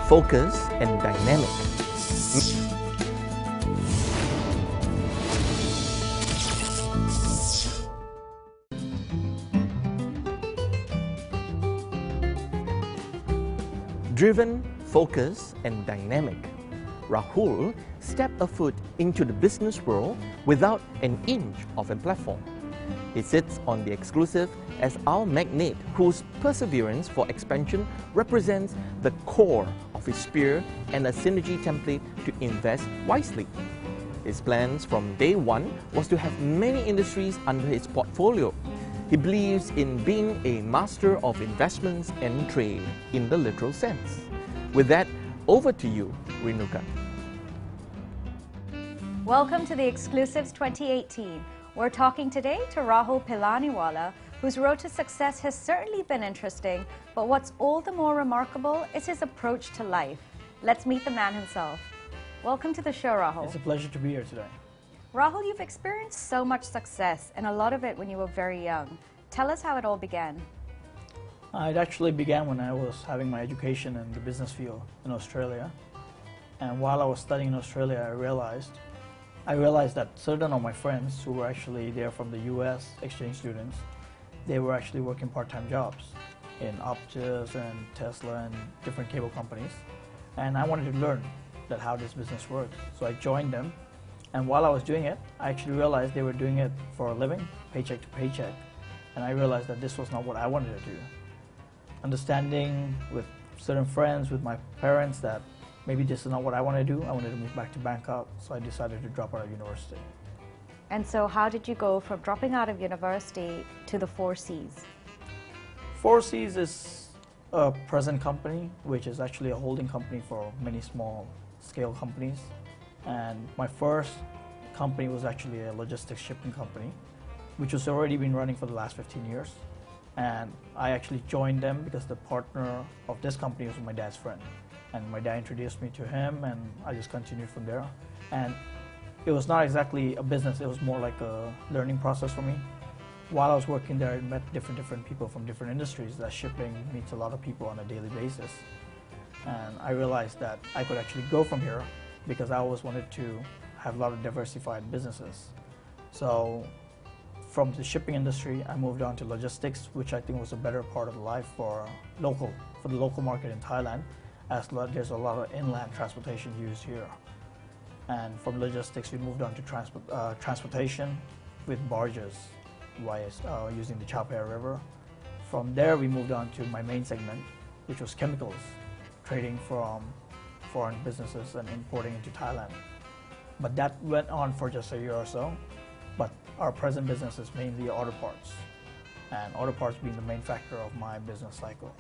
focused and dynamic. Driven, focused and dynamic, Rahul stepped a foot into the business world without an inch of a platform. He sits on the exclusive as our magnate whose perseverance for expansion represents the core of his spear and a synergy template to invest wisely. His plans from day one was to have many industries under his portfolio. He believes in being a master of investments and trade in the literal sense. With that, over to you, Renuka. Welcome to the Exclusives 2018. We're talking today to Rahul Pilaniwalla, whose road to success has certainly been interesting, but what's all the more remarkable is his approach to life. Let's meet the man himself. Welcome to the show, Rahul. It's a pleasure to be here today. Rahul, you've experienced so much success, and a lot of it when you were very young. Tell us how it all began. It actually began when I was having my education in the business field in Australia. And while I was studying in Australia, I realized that certain of my friends who were actually there from the US, exchange students, they were actually working part-time jobs in Optus and Tesla and different cable companies. And I wanted to learn that how this business works. So I joined them. And while I was doing it, I actually realized they were doing it for a living, paycheck to paycheck. And I realized that this was not what I wanted to do. Understanding with certain friends, with my parents, that maybe this is not what I want to do. I wanted to move back to Bangkok, so I decided to drop out of university. And so how did you go from dropping out of university to the 4Cs? 4Cs is a present company, which is actually a holding company for many small scale companies. And my first company was actually a logistics shipping company, which was already been running for the last 15 years. And I actually joined them because the partner of this company was my dad's friend. And my dad introduced me to him, and I just continued from there. And it was not exactly a business, it was more like a learning process for me. While I was working there, I met different people from different industries. That shipping meets a lot of people on a daily basis. And I realized that I could actually go from here because I always wanted to have a lot of diversified businesses. So from the shipping industry, I moved on to logistics, which I think was a better part of life for the local market in Thailand, as there's a lot of inland transportation used here. And from logistics, we moved on to transportation with barges using the Chao Phraya River. From there, we moved on to my main segment, which was chemicals, trading from foreign businesses and importing into Thailand. But that went on for just a year or so. But our present business is mainly auto parts, and auto parts being the main factor of my business cycle.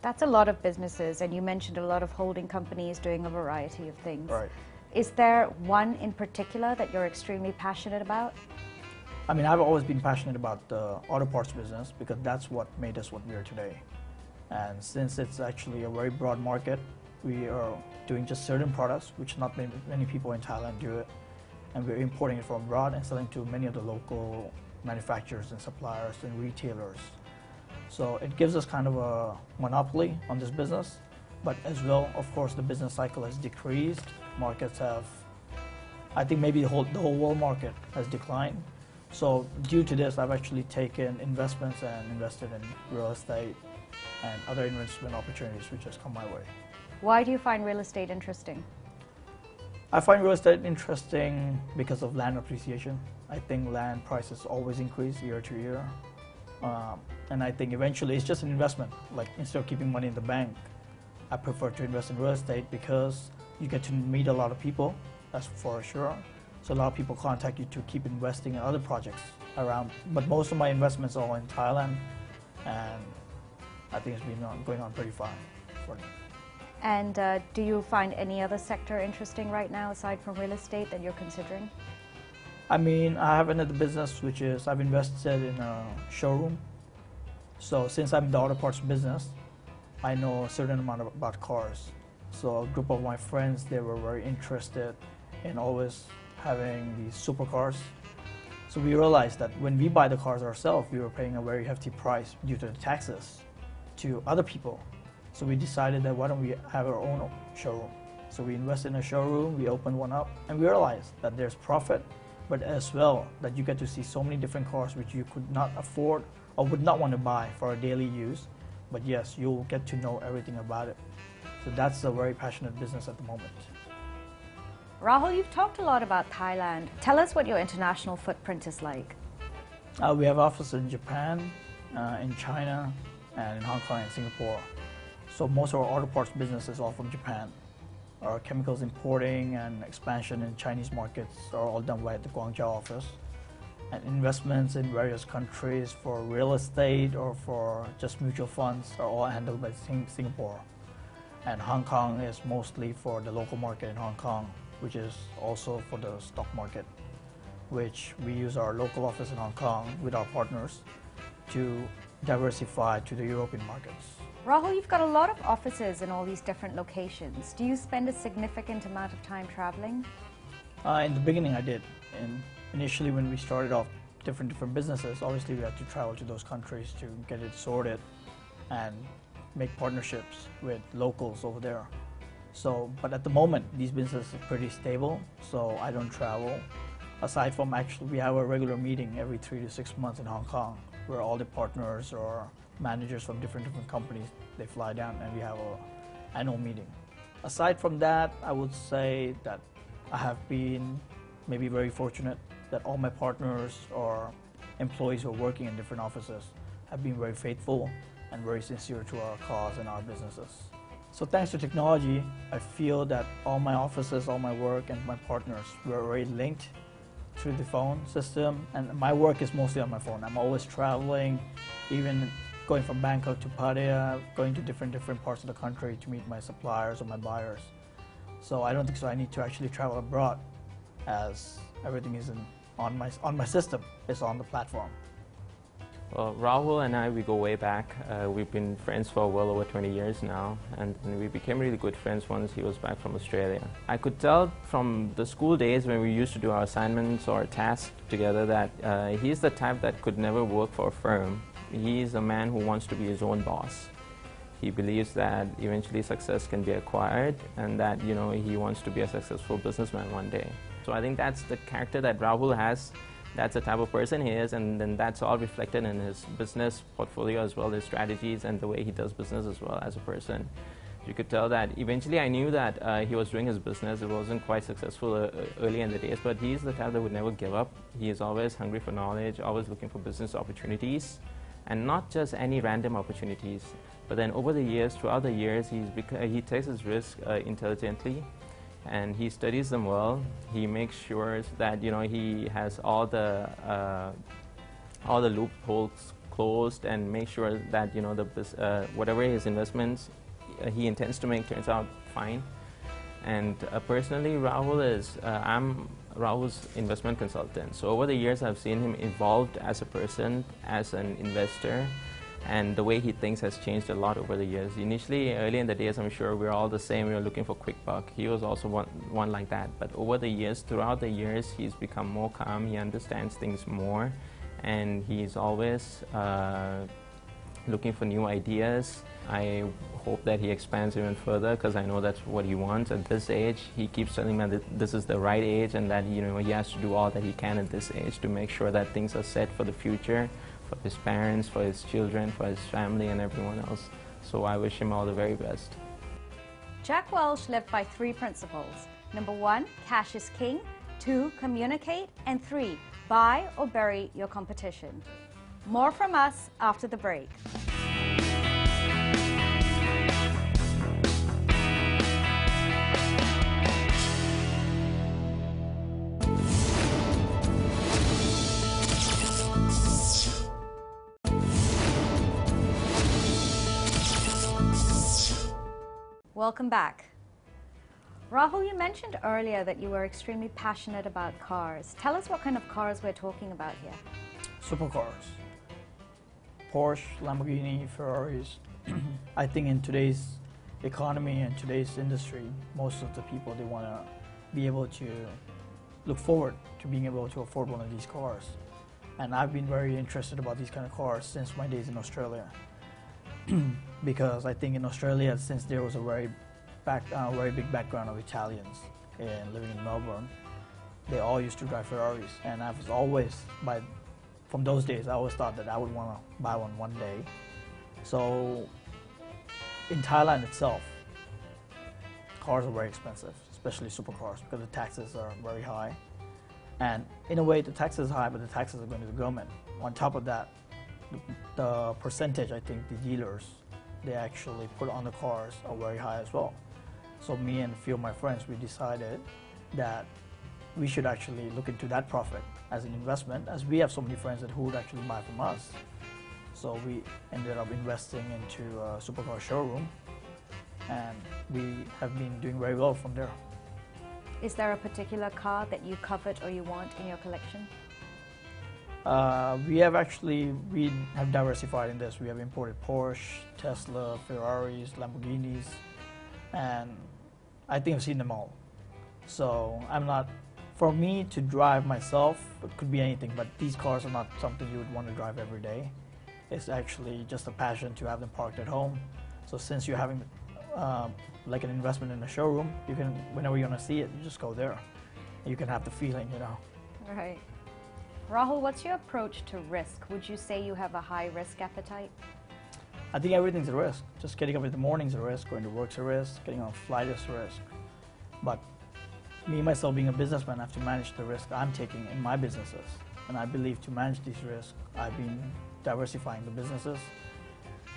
That's a lot of businesses, and you mentioned a lot of holding companies doing a variety of things. Right. Is there one in particular that you're extremely passionate about? I mean, I've always been passionate about the auto parts business because that's what made us what we are today. And since it's actually a very broad market, we are doing just certain products, which not many people in Thailand do it. And we're importing it from abroad and selling to many of the local manufacturers and suppliers and retailers. So it gives us kind of a monopoly on this business, but as well, of course, the business cycle has decreased. Markets have, I think maybe the whole world market has declined. So due to this, I've actually taken investments and invested in real estate and other investment opportunities which has come my way. Why do you find real estate interesting? I find real estate interesting because of land appreciation. I think land prices always increase year to year. And I think eventually it's just an investment. Like instead of keeping money in the bank, I prefer to invest in real estate because you get to meet a lot of people, that's for sure. So a lot of people contact you to keep investing in other projects around. But most of my investments are in Thailand, and I think it's been going on pretty fine for me. And do you find any other sector interesting right now aside from real estate that you're considering? I mean, I have another business which is I've invested in a showroom. So since I'm in the auto parts business, I know a certain amount about cars. So a group of my friends, they were very interested in always having these supercars. So we realized that when we buy the cars ourselves, we were paying a very hefty price due to the taxes to other people. So we decided that why don't we have our own showroom. So we invested in a showroom, we opened one up, and we realized that there's profit, but as well that you get to see so many different cars which you could not afford or would not want to buy for a daily use. But yes, you'll get to know everything about it. So that's a very passionate business at the moment. Rahul, you've talked a lot about Thailand. Tell us what your international footprint is like. We have offices in Japan, in China, and in Hong Kong and Singapore. So most of our auto parts business is all from Japan. Our chemicals importing and expansion in Chinese markets are all done by the Guangzhou office. And investments in various countries for real estate or for just mutual funds are all handled by Singapore. And Hong Kong is mostly for the local market in Hong Kong, which is also for the stock market, which we use our local office in Hong Kong with our partners to diversify to the European markets. Rahul, you've got a lot of offices in all these different locations. Do you spend a significant amount of time traveling? In the beginning I did. And initially when we started off different businesses, obviously we had to travel to those countries to get it sorted and make partnerships with locals over there. So, but at the moment, these businesses are pretty stable, so I don't travel. Aside from actually, we have a regular meeting every 3 to 6 months in Hong Kong, where all the partners or managers from different companies, they fly down and we have an annual meeting. Aside from that, I would say that I have been maybe very fortunate that all my partners or employees who are working in different offices have been very faithful and very sincere to our cause and our businesses. So thanks to technology, I feel that all my offices, all my work, and my partners were already linked through the phone system, and my work is mostly on my phone. I'm always traveling, even going from Bangkok to Pattaya, going to different parts of the country to meet my suppliers or my buyers. So I don't think so I need to actually travel abroad, as everything is on my system, it's on the platform. Well, Rahul and I, we go way back. We've been friends for well over 20 years now, and we became really good friends once he was back from Australia. I could tell from the school days when we used to do our assignments or tasks together that he's the type that could never work for a firm. He's a man who wants to be his own boss. He believes that eventually success can be acquired, and that, you know, he wants to be a successful businessman one day. So I think that's the character that Rahul has. That's the type of person he is, and then that's all reflected in his business portfolio as well, his strategies and the way he does business as well as a person. You could tell that eventually I knew that he was doing his business. It wasn't quite successful early in the days, but he's the type that would never give up. He is always hungry for knowledge, always looking for business opportunities, and not just any random opportunities. But then over the years, throughout the years, he takes his risk intelligently, and he studies them well. He makes sure that, you know, he has all the loopholes closed, and make sure that, you know, whatever his investments he intends to make turns out fine. And personally, I'm Rahul's investment consultant. So over the years, I've seen him evolved as a person, as an investor, and the way he thinks has changed a lot over the years. Initially, early in the days, I'm sure we were all the same. We were looking for quick buck. He was also one like that. But over the years, throughout the years, he's become more calm. He understands things more, and he's always looking for new ideas. I hope that he expands even further, because I know that's what he wants at this age. He keeps telling me that this is the right age, and that, you know, he has to do all that he can at this age to make sure that things are set for the future, for his parents, for his children, for his family, and everyone else. So I wish him all the very best. Jack Welch lived by 3 principles. Number 1, cash is king. 2, communicate. And 3, buy or bury your competition. More from us after the break. Welcome back. Rahul, you mentioned earlier that you were extremely passionate about cars. Tell us what kind of cars we're talking about here. Supercars. Porsche, Lamborghini, Ferraris. I think in today's economy and today's industry, most of the people, they want to be able to look forward to being able to afford one of these cars. And I've been very interested about these kind of cars since my days in Australia. because I think in Australia, since there was a very big background of Italians living in Melbourne, they all used to drive Ferraris, and I was always, from those days, I always thought that I would want to buy one day. So in Thailand itself, cars are very expensive, especially supercars, because the taxes are very high. And in a way, the taxes are high, but the taxes are going to the government. On top of that, the percentage, I think, the dealers, they actually put on the cars are very high as well. So me and a few of my friends, we decided that we should actually look into that profit as an investment, as we have so many friends who would actually buy from us. So we ended up investing into a Supercar Showroom, and we have been doing very well from there. Is there a particular car that you covet or you want in your collection? We have diversified in this. We have imported Porsche, Tesla, Ferraris, Lamborghinis, and I think I've seen them all. So for me to drive myself, it could be anything, but these cars are not something you would want to drive every day. It's actually just a passion to have them parked at home. So since you're having like an investment in a showroom, you can, whenever you want to see it, you just go there. You can have the feeling, you know. Right. Rahul, what's your approach to risk? Would you say you have a high risk appetite? I think everything's a risk. Just getting up in the morning's a risk, going to work's a risk, getting on a flight is a risk. But me, myself, being a businessman, I have to manage the risk I'm taking in my businesses. And I believe to manage these risks, I've been diversifying the businesses.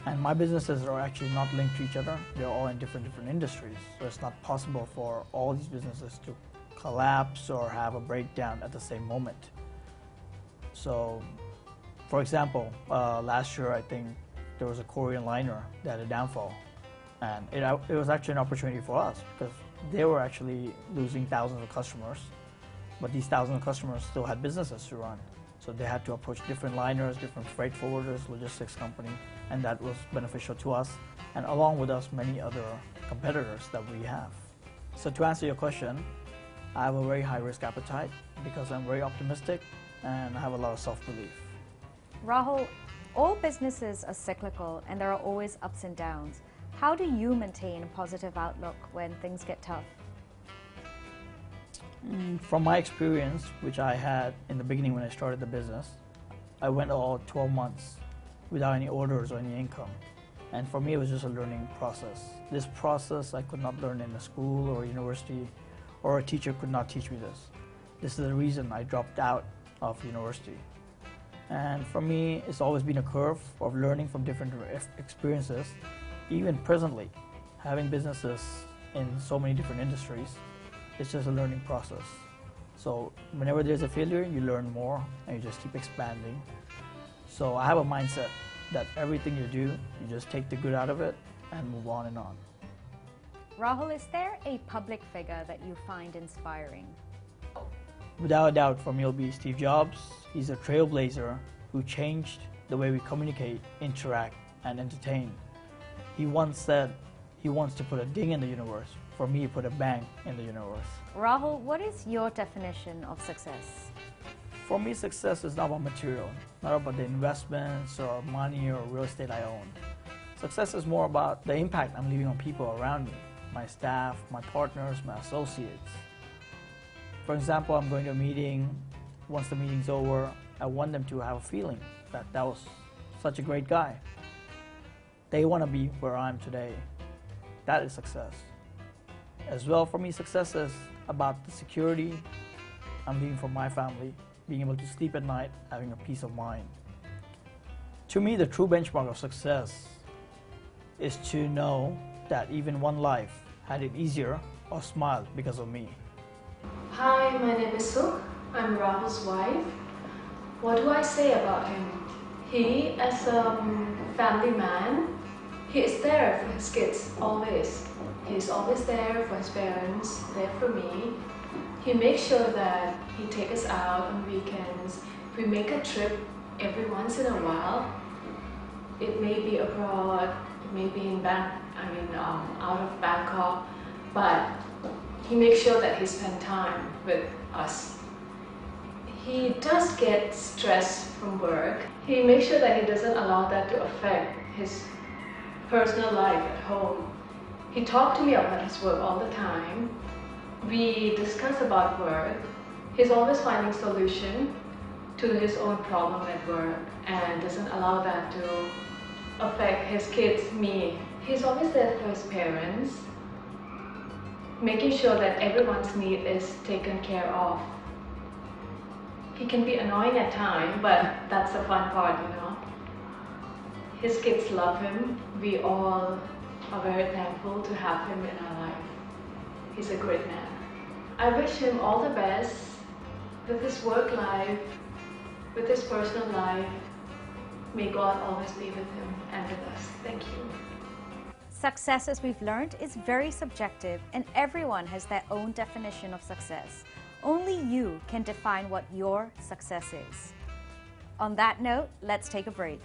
And my businesses are actually not linked to each other. They're all in different industries. So it's not possible for all these businesses to collapse or have a breakdown at the same moment. So, for example, last year I think there was a Korean liner that had a downfall. And it was actually an opportunity for us because they were actually losing thousands of customers, but these thousands of customers still had businesses to run. So they had to approach different liners, different freight forwarders, logistics company, and that was beneficial to us, and along with us, many other competitors that we have. So to answer your question, I have a very high risk appetite because I'm very optimistic and I have a lot of self-belief. Rahul, all businesses are cyclical and there are always ups and downs. How do you maintain a positive outlook when things get tough? From my experience, which I had in the beginning when I started the business, I went all 12 months without any orders or any income. And for me, it was just a learning process. This process I could not learn in a school or university, or a teacher could not teach me this. This is the reason I dropped out of university. And for me, it's always been a curve of learning from different experiences. Even presently, having businesses in so many different industries, it's just a learning process. So whenever there's a failure, you learn more and you just keep expanding. So I have a mindset that everything you do, you just take the good out of it and move on and on. Rahul, is there a public figure that you find inspiring? Without a doubt, for me, it'll be Steve Jobs. He's a trailblazer who changed the way we communicate, interact, and entertain. He once said he wants to put a ding in the universe. For me, put a bang in the universe. Rahul, what is your definition of success? For me, success is not about material, not about the investments or money or real estate I own. Success is more about the impact I'm leaving on people around me, my staff, my partners, my associates. For example, I'm going to a meeting. Once the meeting's over, I want them to have a feeling that that was such a great guy. They want to be where I am today. That is success. As well, for me, success is about the security I'm leaving for my family, being able to sleep at night, having a peace of mind. To me, the true benchmark of success is to know that even one life had it easier or smiled because of me. Hi, my name is Suk. I'm Rahul's wife. What do I say about him? He, as a family man, he is there for his kids, always. He's always there for his parents, there for me. He makes sure that he takes us out on weekends. If we make a trip every once in a while, it may be abroad, it may be out of Bangkok, but he makes sure that he spends time with us. He does get stressed from work. He makes sure that he doesn't allow that to affect his personal life at home. He talked to me about his work all the time. We discuss about work. He's always finding solution to his own problem at work and doesn't allow that to affect his kids, me. He's always there for his parents, making sure that everyone's need is taken care of. He can be annoying at times, but that's the fun part, you know. His kids love him. We all are very thankful to have him in our life. He's a great man. I wish him all the best with his work life, with his personal life. May God always be with him and with us. Thank you. Success, as we've learned, is very subjective, and everyone has their own definition of success. Only you can define what your success is. On that note, let's take a break.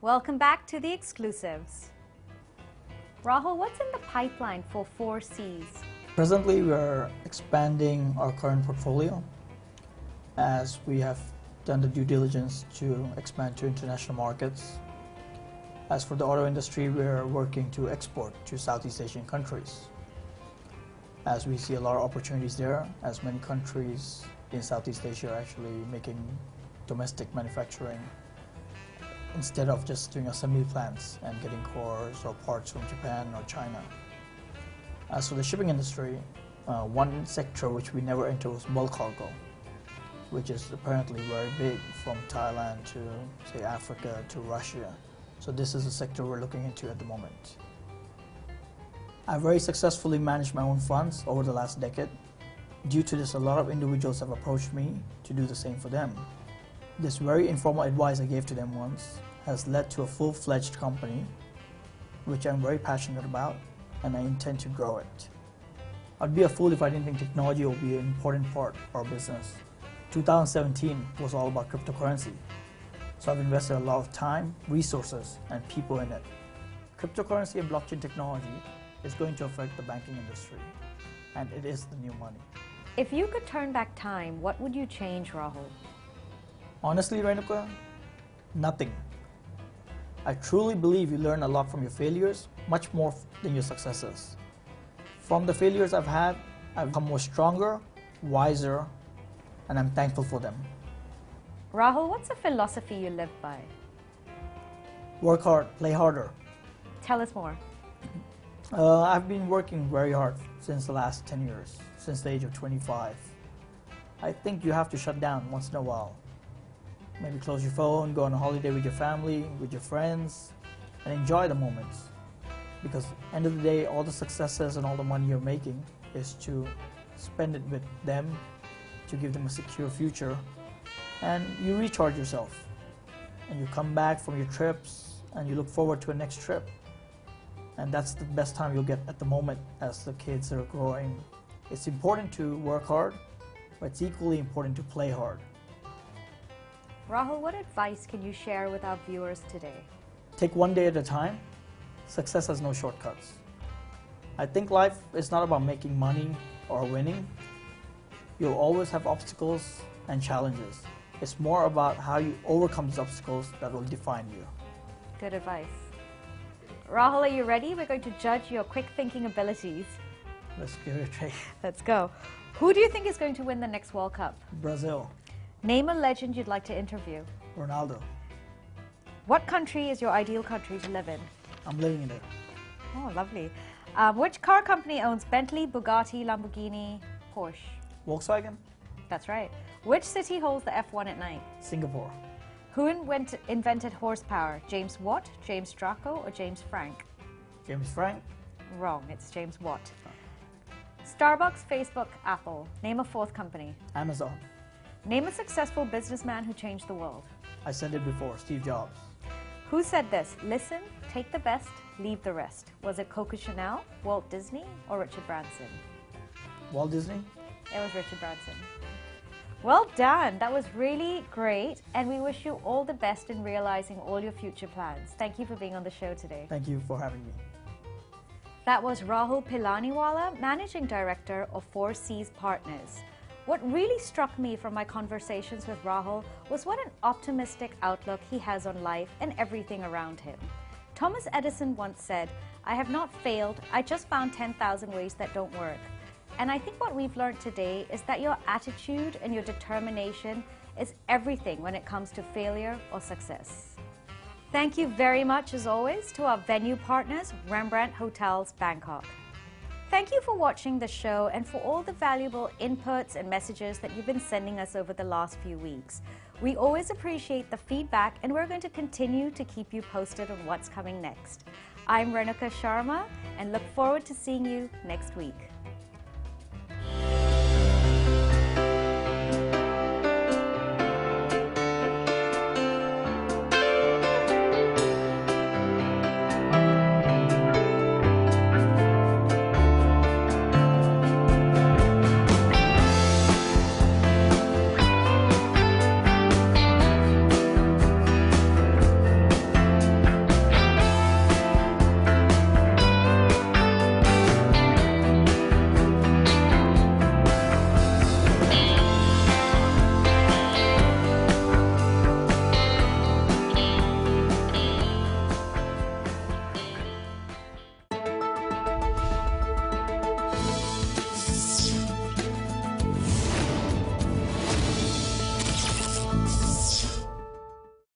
Welcome back to The Exclusives. Rahul, what's in the pipeline for 4Cs? Presently, we are expanding our current portfolio as we have done the due diligence to expand to international markets. As for the auto industry, we are working to export to Southeast Asian countries, as we see a lot of opportunities there, as many countries in Southeast Asia are actually making domestic manufacturing instead of just doing assembly plants and getting cores or parts from Japan or China. As for the shipping industry, one sector which we never entered was bulk cargo, which is apparently very big, from Thailand to, say, Africa to Russia. So this is a sector we're looking into at the moment. I've very successfully managed my own funds over the last decade. Due to this, a lot of individuals have approached me to do the same for them. This very informal advice I gave to them once has led to a full-fledged company, which I'm very passionate about, and I intend to grow it. I'd be a fool if I didn't think technology will be an important part of our business. 2017 was all about cryptocurrency, so I've invested a lot of time, resources, and people in it. Cryptocurrency and blockchain technology is going to affect the banking industry, and it is the new money. If you could turn back time, what would you change, Rahul? Honestly, Renuka, nothing. I truly believe you learn a lot from your failures, much more than your successes. From the failures I've had, I've become more stronger, wiser, and I'm thankful for them. Rahul, what's a philosophy you live by? Work hard, play harder. Tell us more. I've been working very hard since the last 10 years, since the age of 25. I think you have to shut down once in a while. Maybe close your phone, go on a holiday with your family, with your friends, and enjoy the moments. Because at the end of the day, all the successes and all the money you're making is to spend it with them, to give them a secure future, and you recharge yourself. And you come back from your trips, and you look forward to a next trip. And that's the best time you'll get at the moment as the kids are growing. It's important to work hard, but it's equally important to play hard. Rahul, what advice can you share with our viewers today? Take one day at a time. Success has no shortcuts. I think life is not about making money or winning. You'll always have obstacles and challenges. It's more about how you overcome these obstacles that will define you. Good advice. Rahul, are you ready? We're going to judge your quick thinking abilities. Let's give it a try. Let's go. Who do you think is going to win the next World Cup? Brazil. Name a legend you'd like to interview. Ronaldo. What country is your ideal country to live in? I'm living in it. Oh, lovely. Which car company owns Bentley, Bugatti, Lamborghini, Porsche? Volkswagen. That's right. Which city holds the F1 at night? Singapore. Who invented horsepower? James Watt, James Draco, or James Frank? James Frank. Wrong, it's James Watt. Starbucks, Facebook, Apple. Name a fourth company. Amazon. Name a successful businessman who changed the world. I said it before, Steve Jobs. Who said this? Listen, take the best, leave the rest. Was it Coco Chanel, Walt Disney, or Richard Branson? Walt Disney. It was Richard Branson. Well done. That was really great. And we wish you all the best in realizing all your future plans. Thank you for being on the show today. Thank you for having me. That was Rahul Pilaniwalla, Managing Director of 4Cs Partners. What really struck me from my conversations with Rahul was what an optimistic outlook he has on life and everything around him. Thomas Edison once said, "I have not failed, I just found 10,000 ways that don't work." And I think what we've learned today is that your attitude and your determination is everything when it comes to failure or success. Thank you very much, as always, to our venue partners, Rembrandt Hotels, Bangkok. Thank you for watching the show and for all the valuable inputs and messages that you've been sending us over the last few weeks. We always appreciate the feedback, and we're going to continue to keep you posted on what's coming next. I'm Renuka Sharma, and look forward to seeing you next week.